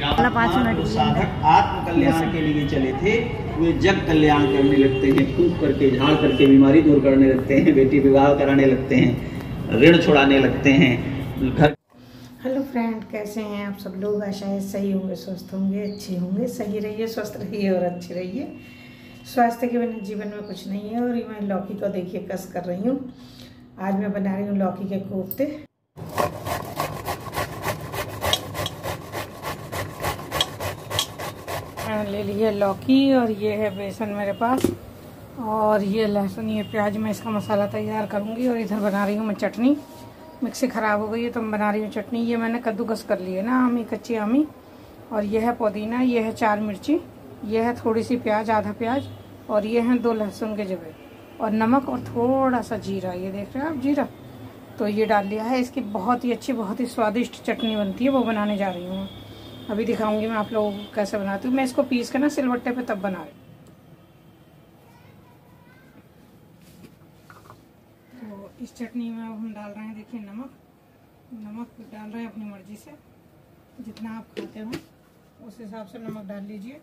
जो साधक आत्म कल्याण के लिए चले थे वे जग कल्याण करने लगते हैं, फूंक करके झाड़ करके बीमारी दूर करने लगते हैं, बेटी विवाह कराने लगते हैं, ऋण छुड़ाने लगते हैं घर। हेलो फ्रेंड, कैसे हैं आप सब लोग? आशा है सही होंगे, स्वस्थ होंगे, अच्छे होंगे। सही रहिए, स्वस्थ रहिए और अच्छे रहिए। स्वास्थ्य के बिना जीवन में कुछ नहीं है। और मैं लौकी को देखिए कस कर रही हूँ। आज मैं बना रही हूँ लौकी के कोफ्ते। मैंने ले ली है लौकी और ये है बेसन मेरे पास और ये लहसुन, ये प्याज। मैं इसका मसाला तैयार करूँगी। और इधर बना रही हूँ मैं चटनी। मिक्सी ख़राब हो गई है तो मैं बना रही हूँ चटनी। ये मैंने कद्दूकस कर ली है ना, आमी, कच्ची आमी। और ये है पुदीना, ये है 4 मिर्ची, ये है थोड़ी सी प्याज, आधा प्याज, और ये हैं 2 लहसुन के जबे, और नमक और थोड़ा सा जीरा। ये देख रहे हैं आप, जीरा तो ये डाल लिया है। इसकी बहुत ही अच्छी, बहुत ही स्वादिष्ट चटनी बनती है, वो बनाने जा रही हूँ। अभी दिखाऊंगी मैं आप लोगों को कैसे बनाती हूँ। मैं इसको पीस कर ना सिलबट्टे पे तब बना रही हूँ। तो इस चटनी में हम डाल रहे हैं, देखिए नमक डाल रहे हैं अपनी मर्जी से, जितना आप खाते हो उस हिसाब से नमक डाल लीजिए।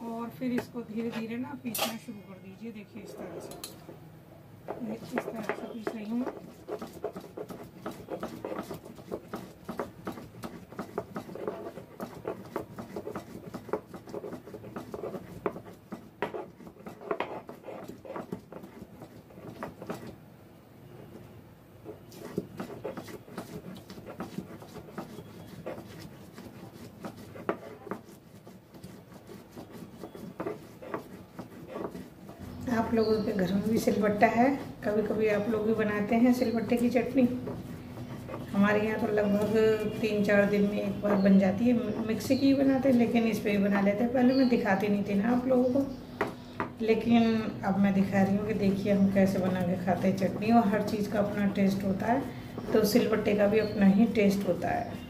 और फिर इसको धीरे धीरे ना पीसना शुरू कर दीजिए। देखिए इस तरह से पीस रही हूँ। आप लोगों के घर में भी सिलबट्टा है? कभी कभी आप लोग भी बनाते हैं सिलबट्टे की चटनी? हमारे यहाँ तो लगभग 3-4 दिन में एक बार बन जाती है। मिक्सी की ही बनाते हैं, लेकिन इस पे ही बना लेते हैं। पहले मैं दिखाती नहीं थी ना आप लोगों को, लेकिन अब मैं दिखा रही हूँ कि देखिए हम कैसे बना के खाते हैं चटनी। और हर चीज़ का अपना टेस्ट होता है, तो सिलबट्टे का भी अपना ही टेस्ट होता है।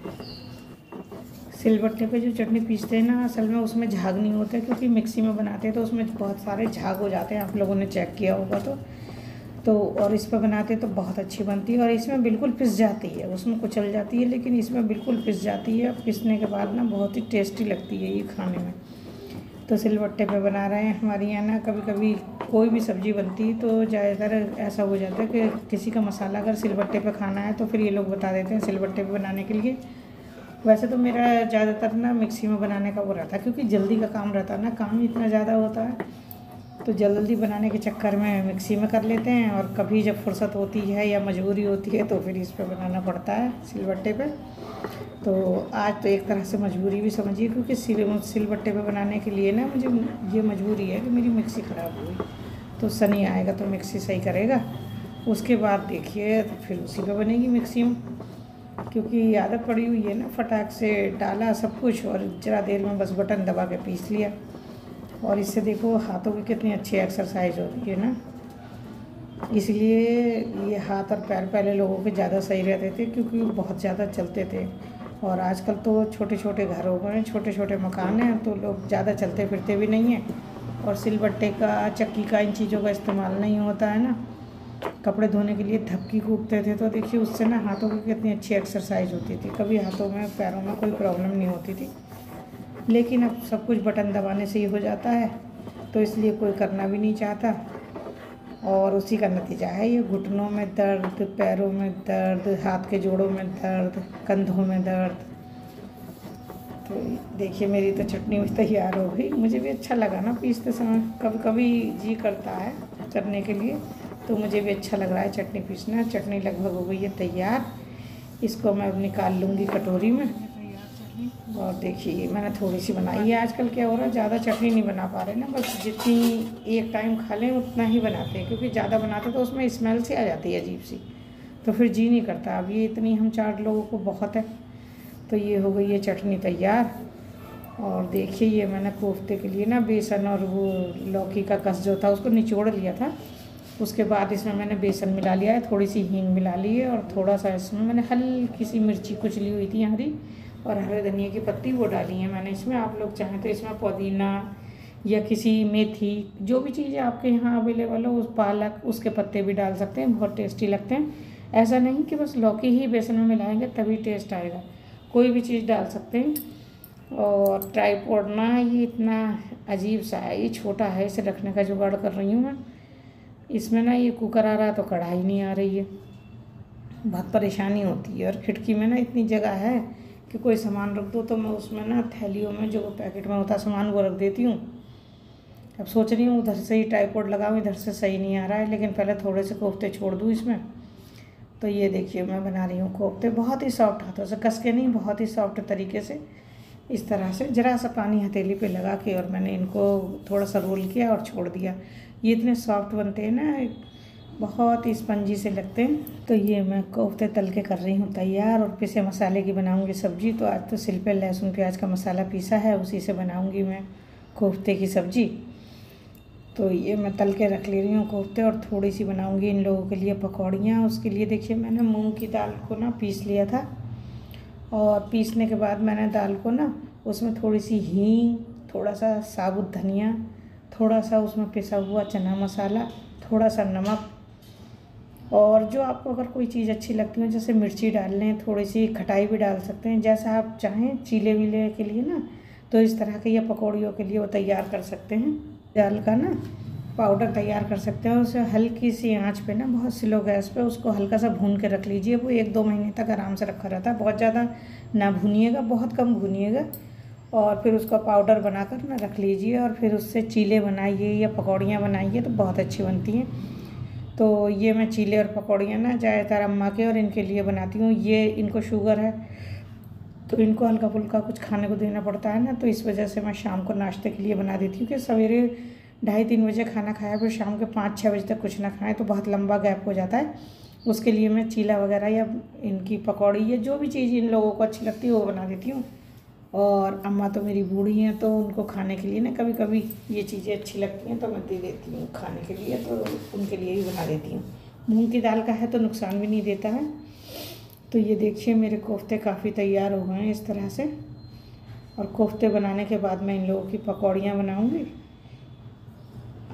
सिलबट्टे पे जो चटनी पीसते हैं ना, असल में उसमें झाग नहीं होता है, क्योंकि मिक्सी में बनाते हैं तो उसमें बहुत सारे झाग हो जाते हैं। आप लोगों ने चेक किया होगा तो और इस पर बनाते तो बहुत अच्छी बनती है। और इसमें बिल्कुल पिस जाती है, उसमें कुचल जाती है, लेकिन इसमें बिल्कुल पिस जाती है। पिसने के बाद ना बहुत ही टेस्टी लगती है ये खाने में। तो सिलबट्टे पे बना रहे हैं। हमारे यहाँ ना कभी कभी कोई भी सब्ज़ी बनती है तो ज़्यादातर ऐसा हो जाता है कि किसी का मसाला अगर सिलबट्टे पे खाना है तो फिर ये लोग बता देते हैं सिलबट्टे पे बनाने के लिए। वैसे तो मेरा ज़्यादातर ना मिक्सी में बनाने का वो रहता है, क्योंकि जल्दी का काम रहता है ना, काम इतना ज़्यादा होता है तो जल्दी बनाने के चक्कर में मिक्सी में कर लेते हैं। और कभी जब फुर्सत होती है या मजबूरी होती है तो फिर इस पे बनाना पड़ता है सिलबट्टे पे। तो आज तो एक तरह से मजबूरी भी समझिए, क्योंकि सिलबट्टे पे बनाने के लिए ना मुझे ये मजबूरी है कि मेरी मिक्सी ख़राब हुई। तो सनी आएगा तो मिक्सी सही करेगा, उसके बाद देखिए तो फिर उसी पे बनेगी मिक्सी में। क्योंकि आदत पड़ी हुई है ना, फटाक से डाला सब कुछ और ज़रा देर में बस बटन दबा के पीस लिया। और इससे देखो हाथों की कितनी अच्छी एक्सरसाइज होती है ना। इसलिए ये हाथ और पैर पहले लोगों के ज़्यादा सही रहते थे, क्योंकि वो बहुत ज़्यादा चलते थे। और आजकल तो छोटे छोटे घर हो गए, छोटे छोटे मकान हैं, तो लोग ज़्यादा चलते फिरते भी नहीं हैं। और सिलबट्टे का, चक्की का, इन चीज़ों का इस्तेमाल नहीं होता है ना। कपड़े धोने के लिए धक्की कूटते थे, तो देखिए उससे ना हाथों की कितनी अच्छी एक्सरसाइज होती थी। कभी हाथों में पैरों में कोई प्रॉब्लम नहीं होती थी। लेकिन अब सब कुछ बटन दबाने से ही हो जाता है, तो इसलिए कोई करना भी नहीं चाहता। और उसी का नतीजा है ये घुटनों में दर्द, पैरों में दर्द, हाथ के जोड़ों में दर्द, कंधों में दर्द। तो देखिए मेरी तो चटनी भी तैयार हो गई। मुझे भी अच्छा लगा ना पीसते समय, कभी कभी जी करता है करने के लिए, तो मुझे भी अच्छा लग रहा है चटनी पीसना। चटनी लगभग हो गई है तैयार। इसको मैं अब निकाल लूँगी कटोरी में। और देखिए मैंने थोड़ी सी बनाई है। आजकल क्या हो रहा है, ज़्यादा चटनी नहीं बना पा रहे ना, बस जितनी एक टाइम खा लें उतना ही बनाते हैं, क्योंकि ज़्यादा बनाते तो उसमें स्मेल सी आ जाती है अजीब सी, तो फिर जी नहीं करता। अब ये इतनी हम 4 लोगों को बहुत है। तो ये हो गई है चटनी तैयार। और देखिए ये मैंने कोफ्ते के लिए ना बेसन और वो लौकी का कस जो था उसको निचोड़ लिया था। उसके बाद इसमें मैंने बेसन मिला लिया है, थोड़ी सी हींग मिला ली है, और थोड़ा सा इसमें मैंने हल्की सी मिर्ची कुचली हुई थी हरी, और हरे धनिया की पत्ती वो डाली है मैंने इसमें। आप लोग चाहें तो इसमें पुदीना या किसी मेथी, जो भी चीज़ें आपके यहाँ अवेलेबल हो, उस पालक, उसके पत्ते भी डाल सकते हैं, बहुत टेस्टी लगते हैं। ऐसा नहीं कि बस लौकी ही बेसन में मिलाएंगे तभी टेस्ट आएगा, कोई भी चीज़ डाल सकते हैं। और ट्राइपॉड ना ये इतना अजीब सा है, ये छोटा है, इसे रखने का जुगाड़ कर रही हूँ मैं। इसमें ना ये कुकर आ रहा है तो कढ़ाई नहीं आ रही है, बहुत परेशानी होती है। और खिड़की में ना इतनी जगह है कि कोई सामान रख दो तो मैं उसमें ना थैलियों में जो पैकेट में होता सामान वो रख देती हूँ। अब सोच रही हूँ उधर से ही ट्राइपॉड लगाऊँ, इधर से सही नहीं आ रहा है, लेकिन पहले थोड़े से कोफ्ते छोड़ दूँ इसमें। तो ये देखिए मैं बना रही हूँ कोफ्ते, बहुत ही सॉफ्ट हाथों से, कस के नहीं, बहुत ही सॉफ्ट तरीके से। इस तरह से ज़रा सा पानी हथेली पे लगा के और मैंने इनको थोड़ा सा रोल किया और छोड़ दिया। ये इतने सॉफ्ट बनते हैं ना, बहुत ही स्पंजी से लगते हैं। तो ये मैं कोफ्ते तल के कर रही हूँ तैयार, और पिसे मसाले की बनाऊँगी सब्ज़ी। तो आज तो सिल पे लहसुन प्याज का मसाला पीसा है, उसी से बनाऊँगी मैं कोफ्ते की सब्ज़ी। तो ये मैं तल के रख ले रही हूँ कोफ्ते, और थोड़ी सी बनाऊँगी इन लोगों के लिए पकौड़ियाँ। उसके लिए देखिए मैंने मूंग की दाल को ना पीस लिया था, और पीसने के बाद मैंने दाल को ना उसमें थोड़ी सी हींग, थोड़ा सा साबुत धनिया, थोड़ा सा उसमें पिसा हुआ चना मसाला, थोड़ा सा नमक, और जो आपको अगर कोई चीज़ अच्छी लगती है जैसे मिर्ची डाल लें, थोड़ी सी खटाई भी डाल सकते हैं, जैसा आप चाहें चीले वीले के लिए ना। तो इस तरह के या पकौड़ियों के लिए वो तैयार कर सकते हैं। दाल का ना पाउडर तैयार कर सकते हैं, उसे हल्की सी आंच पे ना, बहुत स्लो गैस पे उसको हल्का सा भून के रख लीजिए। वो 1-2 महीने तक आराम से रखा रहता है, बहुत ज़्यादा ना भूनिएगा, बहुत कम भूनिएगा। और फिर उसका पाउडर बनाकर ना रख लीजिए, और फिर उससे चीले बनाइए या पकौड़ियाँ बनाइए तो बहुत अच्छी बनती हैं। तो ये मैं चीले और पकौड़ियाँ ना ज़्यादातर अम्मा के और इनके लिए बनाती हूँ। ये इनको शुगर है तो इनको हल्का फुल्का कुछ खाने को देना पड़ता है ना, तो इस वजह से मैं शाम को नाश्ते के लिए बना देती हूँ कि सवेरे 2:30-3 बजे खाना खाया, फिर शाम के 5-6 बजे तक कुछ ना खाएं तो बहुत लंबा गैप हो जाता है। उसके लिए मैं चीला वगैरह या इनकी पकौड़ी या जो भी चीज़ इन लोगों को अच्छी लगती है वो बना देती हूँ। और अम्मा तो मेरी बूढ़ी हैं, तो उनको खाने के लिए ना कभी कभी ये चीज़ें अच्छी लगती हैं तो मैं दे देती हूँ खाने के लिए, तो उनके लिए ही बना देती हूँ। मूंग की दाल का है तो नुकसान भी नहीं देता है। तो ये देखिए मेरे कोफ्ते काफ़ी तैयार हो गए हैं इस तरह से, और कोफ्ते बनाने के बाद मैं इन लोगों की पकौड़ियाँ बनाऊँगी।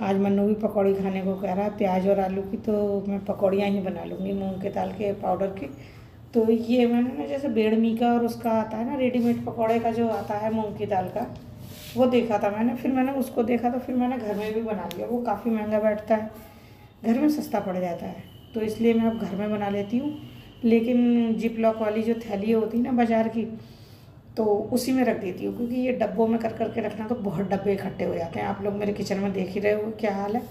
आज मन्नू भी पकौड़ी खाने को कह रहा है, प्याज और आलू की, तो मैं पकौड़ियाँ ही बना लूँगी मूंग के दाल के पाउडर की। तो ये मैंने ना जैसे बेड़मी का और उसका आता है ना रेडीमेड पकौड़े का जो आता है मूंग की दाल का, वो देखा था मैंने, फिर मैंने उसको देखा तो फिर मैंने घर में भी बना लिया। वो काफ़ी महंगा बैठता है, घर में सस्ता पड़ जाता है, तो इसलिए मैं अब घर में बना लेती हूँ। लेकिन जिप लॉक वाली जो थैली होती है ना बाज़ार की, तो उसी में रख देती हूँ, क्योंकि ये डब्बों में कर करके रखना तो बहुत डब्बे इकट्ठे हो जाते हैं। आप लोग मेरे किचन में देख ही रहे हो क्या हाल है।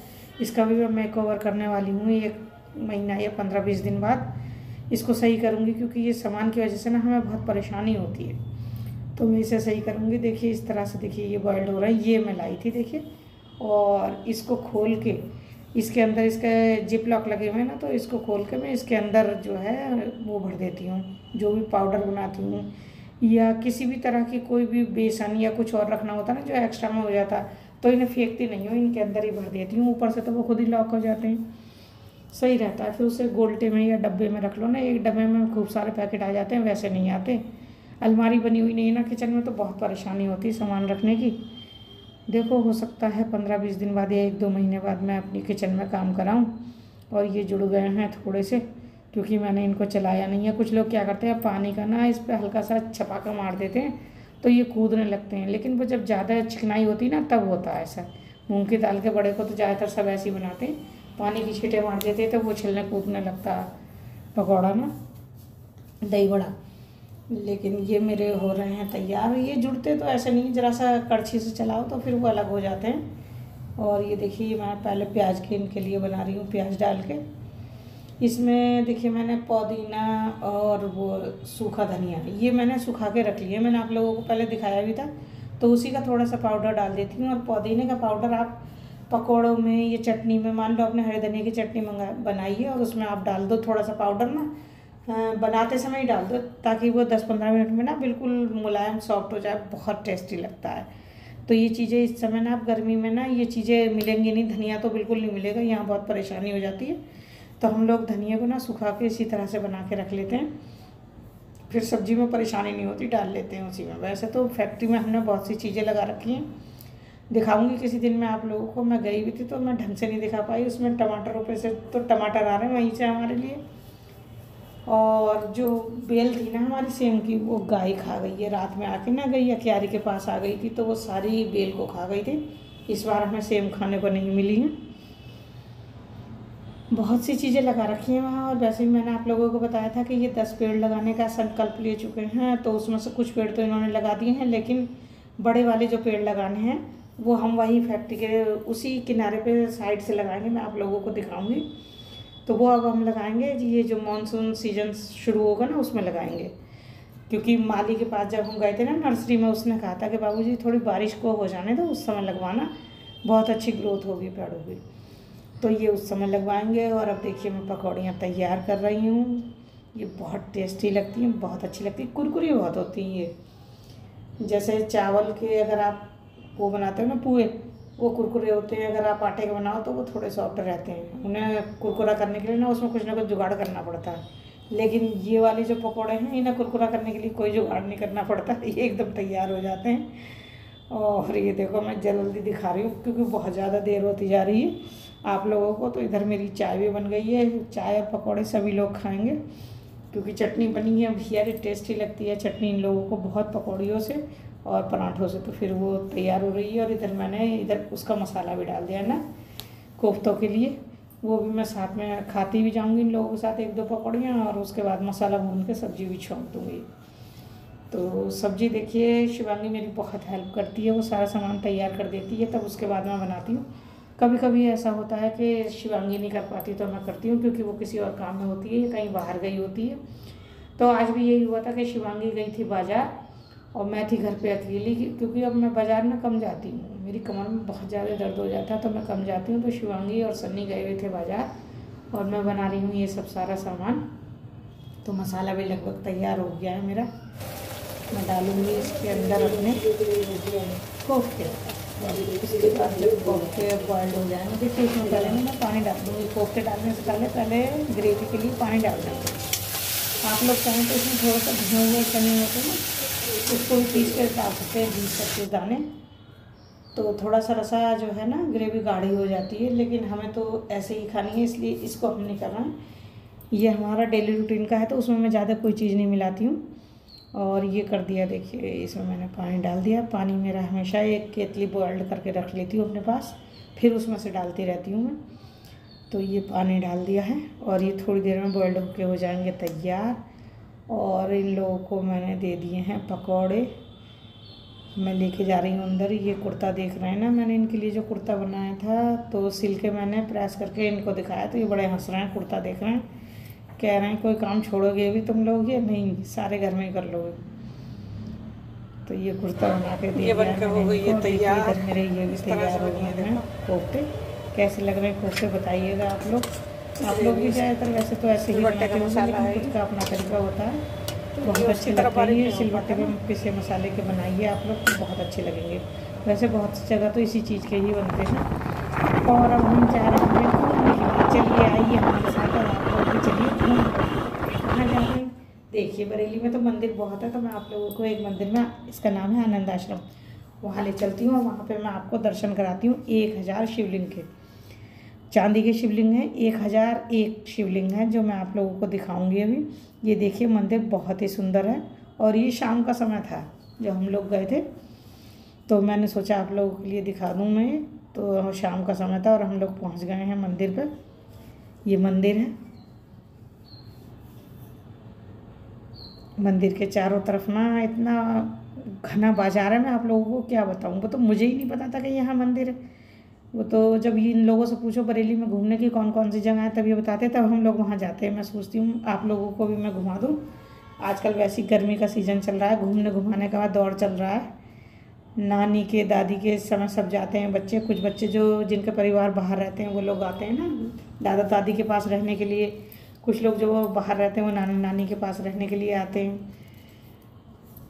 इसका भी मैं मेकओवर करने वाली हूँ 1 महीना या 15-20 दिन बाद इसको सही करूँगी, क्योंकि ये सामान की वजह से ना हमें बहुत परेशानी होती है, तो मैं इसे सही करूँगी। देखिए इस तरह से, देखिए ये बॉयल्ड हो रहा है, ये मैं लाई थी देखिए, और इसको खोल के इसके अंदर इसके जिप लॉक लगे हुए हैं ना, तो इसको खोल के मैं इसके अंदर जो है वो भर देती हूँ, जो भी पाउडर बनाती हूँ या किसी भी तरह की कोई भी बेसन या कुछ और रखना होता है ना जो एक्स्ट्रा में हो जाता, तो इन्हें फेंकती नहीं हूँ, इनके अंदर ही भर देती हूँ। ऊपर से तो वो खुद ही लॉक हो जाते हैं, सही रहता है। फिर उसे गोल्टे में या डब्बे में रख लो ना, एक डब्बे में खूब सारे पैकेट आ जाते हैं, वैसे नहीं आते। अलमारी बनी हुई नहीं है ना किचन में, तो बहुत परेशानी होती है सामान रखने की। देखो हो सकता है 15-20 दिन बाद या 1-2 महीने बाद मैं अपनी किचन में काम कराऊँ। और ये जुड़ गए हैं थोड़े से, क्योंकि मैंने इनको चलाया नहीं है। कुछ लोग क्या करते हैं, पानी का ना इस पर हल्का सा छपाका मार देते हैं तो ये कूदने लगते हैं, लेकिन वो जब ज़्यादा चिकनाई होती है ना तब होता है ऐसा। मूंग की दाल के बड़े को तो ज़्यादातर सब ऐसे ही बनाते हैं, पानी की छींटे मार देते हैं तो वो छिलने कूदने लगता है पकौड़ा ना, दही बड़ा। लेकिन ये मेरे हो रहे हैं तैयार। ये जुड़ते तो ऐसे नहीं, ज़रा सा कड़छी से चलाओ तो फिर वो अलग हो जाते हैं। और ये देखिए मैं पहले प्याज के इनके लिए बना रही हूँ, प्याज डाल के इसमें देखिए मैंने पुदीना और वो सूखा धनिया ये मैंने सुखा के रख लिया, मैंने आप लोगों को पहले दिखाया भी था, तो उसी का थोड़ा सा पाउडर डाल देती हूँ। और पुदीने का पाउडर आप पकौड़ों में या चटनी में, मान लो आपने हरे धनिया की चटनी बनाई है और उसमें आप डाल दो थोड़ा सा पाउडर ना, बनाते समय ही डाल दो, ताकि वो 10-15 मिनट में ना बिल्कुल मुलायम सॉफ्ट हो जाए, बहुत टेस्टी लगता है। तो ये चीज़ें इस समय ना, आप गर्मी में ना ये चीज़ें मिलेंगी नहीं, धनिया तो बिल्कुल नहीं मिलेगा, यहाँ बहुत परेशानी हो जाती है। तो हम लोग धनिया को ना सुखा के इसी तरह से बना के रख लेते हैं, फिर सब्जी में परेशानी नहीं होती, डाल लेते हैं उसी में। वैसे तो फैक्ट्री में हमने बहुत सी चीज़ें लगा रखी हैं, दिखाऊंगी किसी दिन मैं आप लोगों को। मैं गई भी थी तो मैं ढंग से नहीं दिखा पाई, उसमें टमाटरों पे से तो टमाटर आ रहे हैं वहीं से हमारे लिए। और जो बेल थी ना हमारी सेम की, वो गाय खा गई है। रात में आके ना गई, क्यारी के पास आ गई थी, तो वो सारी बेल को खा गई थी। इस बार हमें सेम खाने को नहीं मिली हैं। बहुत सी चीज़ें लगा रखी हैं वहाँ। और वैसे भी मैंने आप लोगों को बताया था कि ये 10 पेड़ लगाने का संकल्प ले चुके हैं, तो उसमें से कुछ पेड़ तो इन्होंने लगा दिए हैं, लेकिन बड़े वाले जो पेड़ लगाने हैं वो हम वही फैक्ट्री के उसी किनारे पे साइड से लगाएंगे। मैं आप लोगों को दिखाऊंगी। तो वो अब हम लगाएंगे, ये जो मानसून सीजन शुरू होगा ना उसमें लगाएंगे। क्योंकि माली के पास जब हम गए थे ना नर्सरी में, उसने कहा था कि बाबूजी थोड़ी बारिश को हो जाने दो, उस समय लगवाना, बहुत अच्छी ग्रोथ होगी पेड़ों की। तो ये उस समय लगवाएंगे। और अब देखिए मैं पकौड़ियाँ तैयार कर रही हूँ। ये बहुत टेस्टी लगती हैं, बहुत अच्छी लगती है, कुरकुरी बहुत होती हैं ये। जैसे चावल के अगर आप वो बनाते हो ना पुए, वो कुरकुरे होते हैं। अगर आप आटे के बनाओ तो वो थोड़े सॉफ्ट रहते हैं। उन्हें कुरकुरा करने के लिए ना उसमें कुछ ना कुछ जुगाड़ करना पड़ता है। लेकिन ये वाले जो पकौड़े हैं, इन्हें कुरकुरा करने के लिए कोई जुगाड़ नहीं करना पड़ता, ये एकदम तैयार हो जाते हैं। और ये देखो मैं जल्दी दिखा रही हूँ क्योंकि बहुत ज़्यादा देर होती जा रही है आप लोगों को। तो इधर मेरी चाय भी बन गई है। चाय और पकौड़े सभी लोग खाएंगे क्योंकि चटनी बनी है भैया, टेस्टी लगती है चटनी इन लोगों को बहुत, पकौड़ियों से और पराठों से। तो फिर वो तैयार हो रही है। और इधर मैंने उसका मसाला भी डाल दिया ना कोफ्तों के लिए, वो भी मैं साथ में खाती भी जाऊंगी इन लोगों के साथ 1-2 पकौड़ियाँ, और उसके बाद मसाला भून के सब्जी भी छोंक दूँगी। तो सब्जी देखिए शिवांगी मेरी बहुत हेल्प करती है, वो सारा सामान तैयार कर देती है, तब उसके बाद मैं बनाती हूँ। कभी कभी ऐसा होता है कि शिवांगी नहीं कर पाती तो मैं करती हूँ, क्योंकि वो किसी और काम में होती है, कहीं बाहर गई होती है। तो आज भी यही हुआ था कि शिवांगी गई थी बाज़ार और मैं थी घर पे अकेली, क्योंकि अब मैं बाज़ार में कम जाती हूँ, मेरी कमर में बहुत ज़्यादा दर्द हो जाता है तो मैं कम जाती हूँ। तो शिवांगी और सन्नी गए हुए थे बाज़ार और मैं बना रही हूँ ये सब सारा सामान। तो मसाला भी लगभग तैयार हो गया है मेरा। मैं डालूँगी इसके अंदर अपने कोफ्ते, इसके बाद जब कोफ्ते बॉइल्ड हो जाएंगे, देखिए इसमें पहले मैं पानी डाल दूँगी। कोफ्ते डालने से पहले ग्रेवी के लिए पानी डाल देंगे। आप लोग चाहें तो इसमें थोड़ा सा भुने हुए चने होते हैं ना, उसको भी पीस कर डाल सकते हैं 20-25 दाने। तो थोड़ा सा रसा जो है ना ग्रेवी गाढ़ी हो जाती है, लेकिन हमें तो ऐसे ही खानी है, इसलिए इसको हम नहीं करना है। ये हमारा डेली रूटीन का है तो उसमें मैं ज़्यादा कोई चीज़ नहीं मिलाती हूँ। और ये कर दिया, देखिए इसमें मैंने पानी डाल दिया। पानी मेरा हमेशा एक केतली बॉइल्ड करके रख लेती हूँ अपने पास, फिर उसमें से डालती रहती हूँ मैं। तो ये पानी डाल दिया है और ये थोड़ी देर में बॉइल्ड होके हो जाएंगे तैयार। और इन लोगों को मैंने दे दिए हैं पकौड़े, मैं लेके जा रही हूँ अंदर। ये कुर्ता देख रहे हैं ना, मैंने इनके लिए जो कुर्ता बनाया था तो सिल के मैंने प्रेस करके इनको दिखाया, तो ये बड़े हंस रहे हैं। कुर्ता देख रहे हैं, कह रहे हैं कोई काम छोड़ोगे अभी तुम लोग, ये नहीं सारे घर में ही कर लोगे। तो ये कुर्ता बना के दिया हो गई है तैयार। इधर मेरे ये भी तैयार हो गए हैं कोफ्ते। कैसे लग रहे हैं कोफ्ते बताइएगा आप लोग भी ज़्यादातर वैसे तो ऐसे ही बनाते हैं, लेकिन खुद का अपना तरीका होता है। बहुत अच्छे लगते हैं ये सिलबट्टे में पिसे मसाले के बनाइए आप लोग, तो बहुत अच्छे लगेंगे। वैसे बहुत सी जगह तो इसी चीज़ के ही बनते हैं। और अब हम जा रहे हैं घूमने के लिए, चलिए आइए हमारे साथ और आप लोग भी चलिए घूम। कहाँ जा रहे हैं देखिए, बरेली में तो मंदिर बहुत है, तो मैं आप लोगों को एक मंदिर में, इसका नाम है आनंद आश्रम, वहाँ ले चलती हूँ और वहाँ पे मैं आपको दर्शन कराती हूँ। 1000 शिवलिंग के, चांदी के शिवलिंग हैं, 1001 शिवलिंग हैं जो मैं आप लोगों को दिखाऊंगी अभी। ये देखिए मंदिर बहुत ही सुंदर है। और ये शाम का समय था जब हम लोग गए थे, तो मैंने सोचा आप लोगों के लिए दिखा दूँ मैं। तो शाम का समय था और हम लोग पहुँच गए हैं मंदिर पर। ये मंदिर है, मंदिर के चारों तरफ ना इतना घना बाजार है, मैं आप लोगों को क्या बताऊँ, वो तो मुझे ही नहीं पता था कि यहाँ मंदिर है। वो तो जब इन लोगों से पूछो बरेली में घूमने की कौन कौन सी जगह है, तब ये बताते हैं, तब हम लोग वहाँ जाते हैं। मैं सोचती हूँ आप लोगों को भी मैं घुमा दूँ। आजकल वैसी गर्मी का सीज़न चल रहा है, घूमने घुमाने का दौर चल रहा है। नानी के दादी के समय सब जाते हैं बच्चे, कुछ बच्चे जो जिनके परिवार बाहर रहते हैं वो लोग आते हैं ना दादा दादी के पास रहने के लिए। कुछ लोग जो बाहर रहते हैं वो नाना नानी के पास रहने के लिए आते हैं।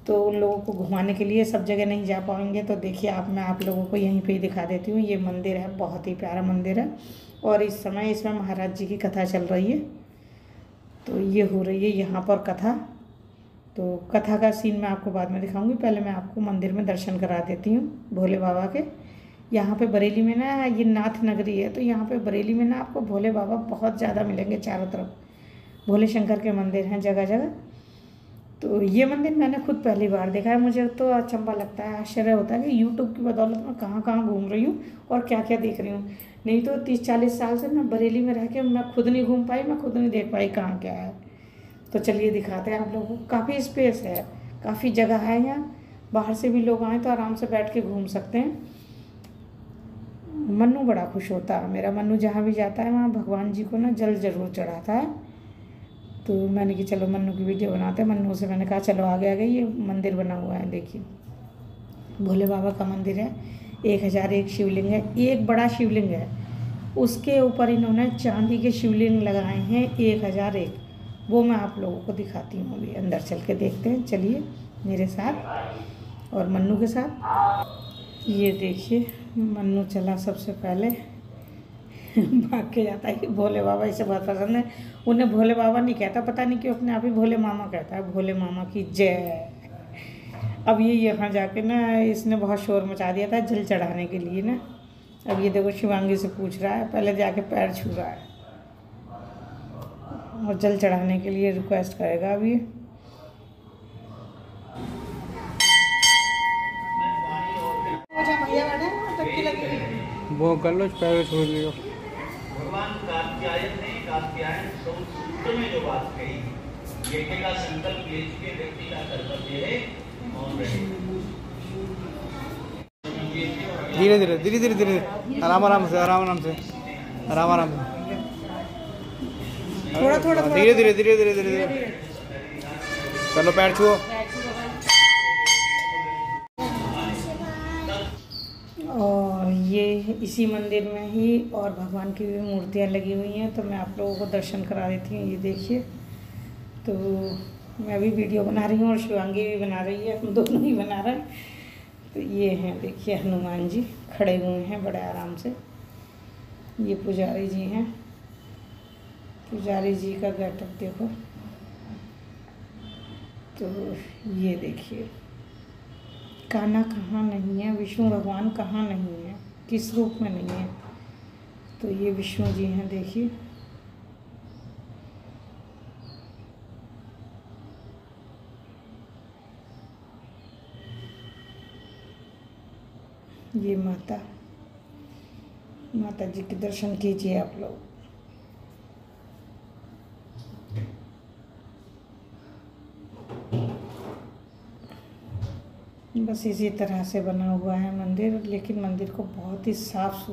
तो उन लोगों को घुमाने के लिए सब जगह नहीं जा पाएंगे। तो देखिए मैं आप लोगों को यहीं पे ही दिखा देती हूँ। ये मंदिर है, बहुत ही प्यारा मंदिर है और इस समय इसमें महाराज जी की कथा चल रही है। तो ये हो रही है यहाँ पर कथा। तो कथा का सीन मैं आपको बाद में दिखाऊंगी, पहले मैं आपको मंदिर में दर्शन करा देती हूँ भोले बाबा के। यहाँ पे बरेली में ना ये नाथ नगरी है, तो यहाँ पे बरेली में ना आपको भोले बाबा बहुत ज़्यादा मिलेंगे चारों तरफ। भोले शंकर के मंदिर हैं जगह जगह। तो ये मंदिर मैंने खुद पहली बार देखा है। मुझे तो अचंभा लगता है, आश्चर्य होता है कि यूट्यूब की बदौलत मैं कहाँ कहाँ घूम रही हूँ और क्या क्या देख रही हूँ। नहीं तो 30-40 साल से मैं बरेली में रह के मैं खुद नहीं घूम पाई, मैं खुद नहीं देख पाई कहाँ क्या है। तो चलिए दिखाते हैं आप लोगों को। काफ़ी स्पेस है, काफ़ी जगह है यहाँ, बाहर से भी लोग आएँ तो आराम से बैठ के घूम सकते हैं। मन्नू बड़ा खुश होता है मेरा। मन्नू जहाँ भी जाता है वहाँ भगवान जी को ना जल जरूर चढ़ाता है। तो मैंने कि चलो मन्नू की वीडियो बनाते हैं। मन्नू से मैंने कहा चलो आगे आगे ये मंदिर बना हुआ है, देखिए भोले बाबा का मंदिर है। 1001 शिवलिंग है, एक बड़ा शिवलिंग है, उसके ऊपर इन्होंने चांदी के शिवलिंग लगाए हैं 1001। वो मैं आप लोगों को दिखाती हूँ, अभी अंदर चल के देखते हैं। चलिए मेरे साथ और मन्नू के साथ। ये देखिए मन्नू चला सबसे पहले, भाग के जाता है कि भोले बाबा इसे बहुत पसंद है। उन्हें भोले बाबा नहीं कहता, पता नहीं क्यों अपने आप ही भोले मामा कहता है। भोले मामा की जय। अब ये यहाँ जाके ना इसने बहुत शोर मचा दिया था जल चढ़ाने के लिए ना। अब ये देखो शिवांगी से पूछ रहा है, पहले जाके पैर छू रहा है और जल चढ़ाने के लिए रिक्वेस्ट करेगा। अब ये वो कर लो, पैर छोड़ लियो। भगवान कात्यायन सूत्र में जो बात कही, यज्ञ का संकल्प ले चुके व्यक्ति का कर्तव्य है मौन रहे। धीरे धीरे धीरे धीरे धीरे, आराम आराम से, आराम आराम से, आराम आराम से, थोड़ा थोड़ा धीरे धीरे धीरे धीरे धीरे धीरे चलो, पैर छुओ। और ये इसी मंदिर में ही और भगवान की भी मूर्तियाँ लगी हुई हैं, तो मैं आप लोगों को दर्शन करा देती हूँ। ये देखिए, तो मैं भी वीडियो बना रही हूँ और शिवांगी भी बना रही है, हम दोनों ही बना रहे हैं। तो ये हैं देखिए हनुमान जी खड़े हुए हैं बड़े आराम से। ये पुजारी जी हैं, पुजारी जी का गेटअप देखो। तो ये देखिए कान्हा कहाँ नहीं है, विष्णु भगवान कहाँ नहीं है, किस रूप में नहीं है। तो ये विष्णु जी हैं देखिए। ये माता जी के दर्शन कीजिए आप लोग। बस इसी तरह से बना हुआ है मंदिर, लेकिन मंदिर को बहुत ही साफ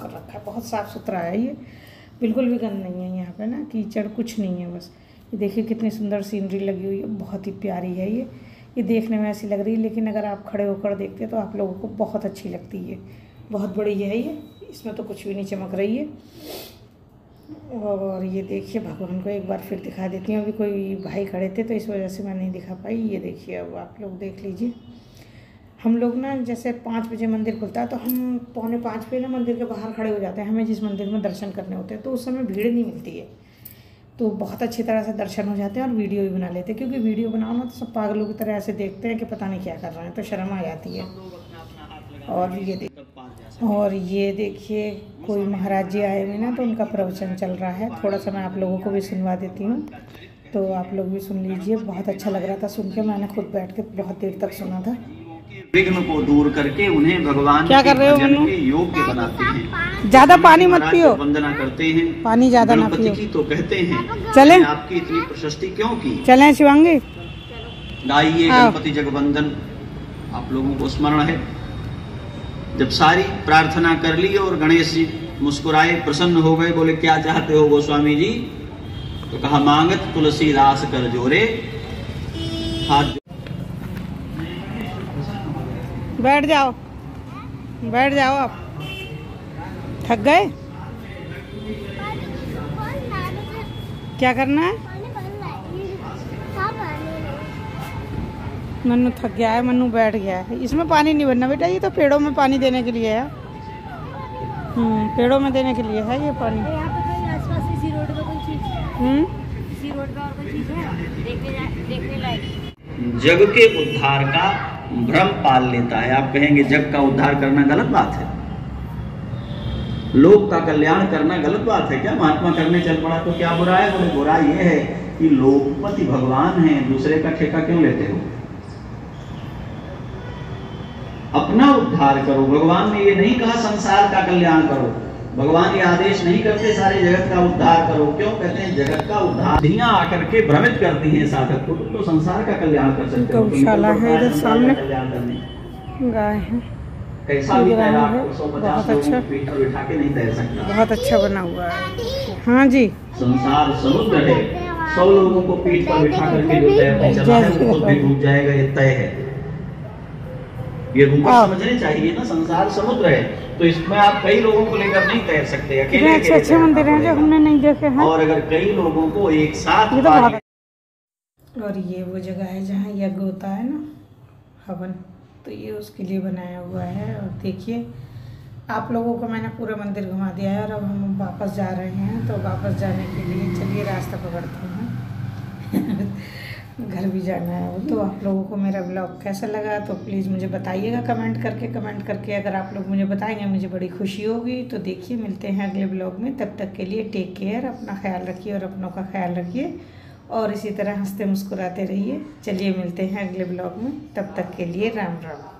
कर रखा है, बहुत साफ़ सुथरा है। ये बिल्कुल भी गंद नहीं है यहाँ पे ना, कीचड़ कुछ नहीं है। बस ये देखिए कितनी सुंदर सीनरी लगी हुई है, बहुत ही प्यारी है ये देखने में ऐसी लग रही है, लेकिन अगर आप खड़े होकर देखते हैं तो आप लोगों को बहुत अच्छी लगती है। बहुत बड़ी है ये, इसमें तो कुछ भी नहीं चमक रही है। और ये देखिए भगवान को एक बार फिर दिखा देती हूँ। अभी कोई भाई खड़े थे तो इस वजह से मैं नहीं दिखा पाई। ये देखिए, अब आप लोग देख लीजिए। हम लोग ना जैसे 5 बजे मंदिर खुलता है तो हम 4:45 पे ना मंदिर के बाहर खड़े हो जाते हैं, हमें जिस मंदिर में दर्शन करने होते हैं। तो उस समय भीड़ नहीं मिलती है, तो बहुत अच्छी तरह से दर्शन हो जाते हैं और वीडियो भी बना लेते हैं। क्योंकि वीडियो बनाओ ना तो सब पागलों की तरह ऐसे देखते हैं कि पता नहीं क्या कर रहे हैं, तो शर्म आ जाती है। और ये देखिए कोई महाराज जी आए हुए ना, तो उनका प्रवचन चल रहा है। थोड़ा सा मैं आप लोगों को भी सुनवा देती हूँ, तो आप लोग भी सुन लीजिए। बहुत अच्छा लग रहा था सुन के, मैंने खुद बैठ के बहुत देर तक सुना था। विघ्न को दूर करके उन्हें भगवान क्या कर रहे हो के योग्य बनाते हैं। ज्यादा पानी मत पियो, वंदना करते हैं, पानी ज्यादा ना पियो। की तो कहते हैं चलें, आपकी इतनी प्रशस्ति क्यों की। चलें शिवांगी, गाइए गणपति जगवंदन। आप लोगों को स्मरण है, जब सारी प्रार्थना कर ली और गणेश जी मुस्कुराए, प्रसन्न हो गए, बोले क्या चाहते हो गोस्वामी जी। तो कहा मांगत तुलसीदास कर जोरे। हाथ बैठ जाओ, बैठ जाओ, आप थक गए। क्या करना है? मन्नू थक गया है, मन्नू बैठ गया है। इसमें पानी नहीं भरना बेटा, ये तो पेड़ों में पानी देने के लिए है। पेड़ों में देने के लिए है ये पानी। यहाँ पे कोई आसपास इसी रोड पे कोई चीज, इसी रोड पे और कोई चीज है देखने लायक। जग के उद्धार का भ्रम पाल लेता है। आप कहेंगे जग का उद्धार करना गलत बात है। लोक का कल्याण करना गलत बात है क्या? महात्मा करने चल पड़ा तो क्या बुरा है? बोले बुरा ये है कि लोकपति भगवान है, दूसरे का ठेका क्यों लेते हो? अपना उद्धार करो। भगवान ने ये नहीं कहा संसार का कल्याण करो, भगवान ये आदेश नहीं करते सारे जगत का उद्धार करो। क्यों कहते हैं? जगत का उद्धार बुद्धियां आकर के भ्रमित करती हैं साधक को, तो संसार का कल्याण कर सकते हो। गौशाला है इधर सामने, कल्याण करने गाय है, कैसा भी तैराक है, 150 बहुत अच्छा, पीठ पर बिठा के नहीं तैर सकता। बहुत अच्छा बना हुआ है। हाँ जी, संसार समुद्र है, 100 लोगों को पीठ पर बिठा करके जो तैरने चला है वो खुद भी डूब जाएगा, ये तय है। ये रूप समझने चाहिए ना, संसार समुद्र है तो इसमें आप कई लोगों को लेकर नहीं तैर सकते, अकेले अच्छे मंदिर हैं जो हमने नहीं देखे हैं। और अगर कई लोगों को एक साथ और ये वो जगह है जहाँ यज्ञ होता है ना, हवन, तो ये उसके लिए बनाया हुआ है। और देखिए आप लोगों को मैंने पूरा मंदिर घुमा दिया है और अब हम वापस जा रहे हैं। तो वापस जाने के लिए चलिए रास्ता पकड़ते हैं घर भी जाना है वो। तो आप लोगों को मेरा ब्लॉग कैसा लगा तो प्लीज़ मुझे बताइएगा कमेंट करके। अगर आप लोग मुझे बताएंगे मुझे बड़ी खुशी होगी। तो देखिए मिलते हैं अगले ब्लॉग में, तब तक के लिए टेक केयर, अपना ख्याल रखिए और अपनों का ख्याल रखिए और इसी तरह हंसते मुस्कुराते रहिए। चलिए मिलते हैं अगले ब्लॉग में, तब तक के लिए राम राम।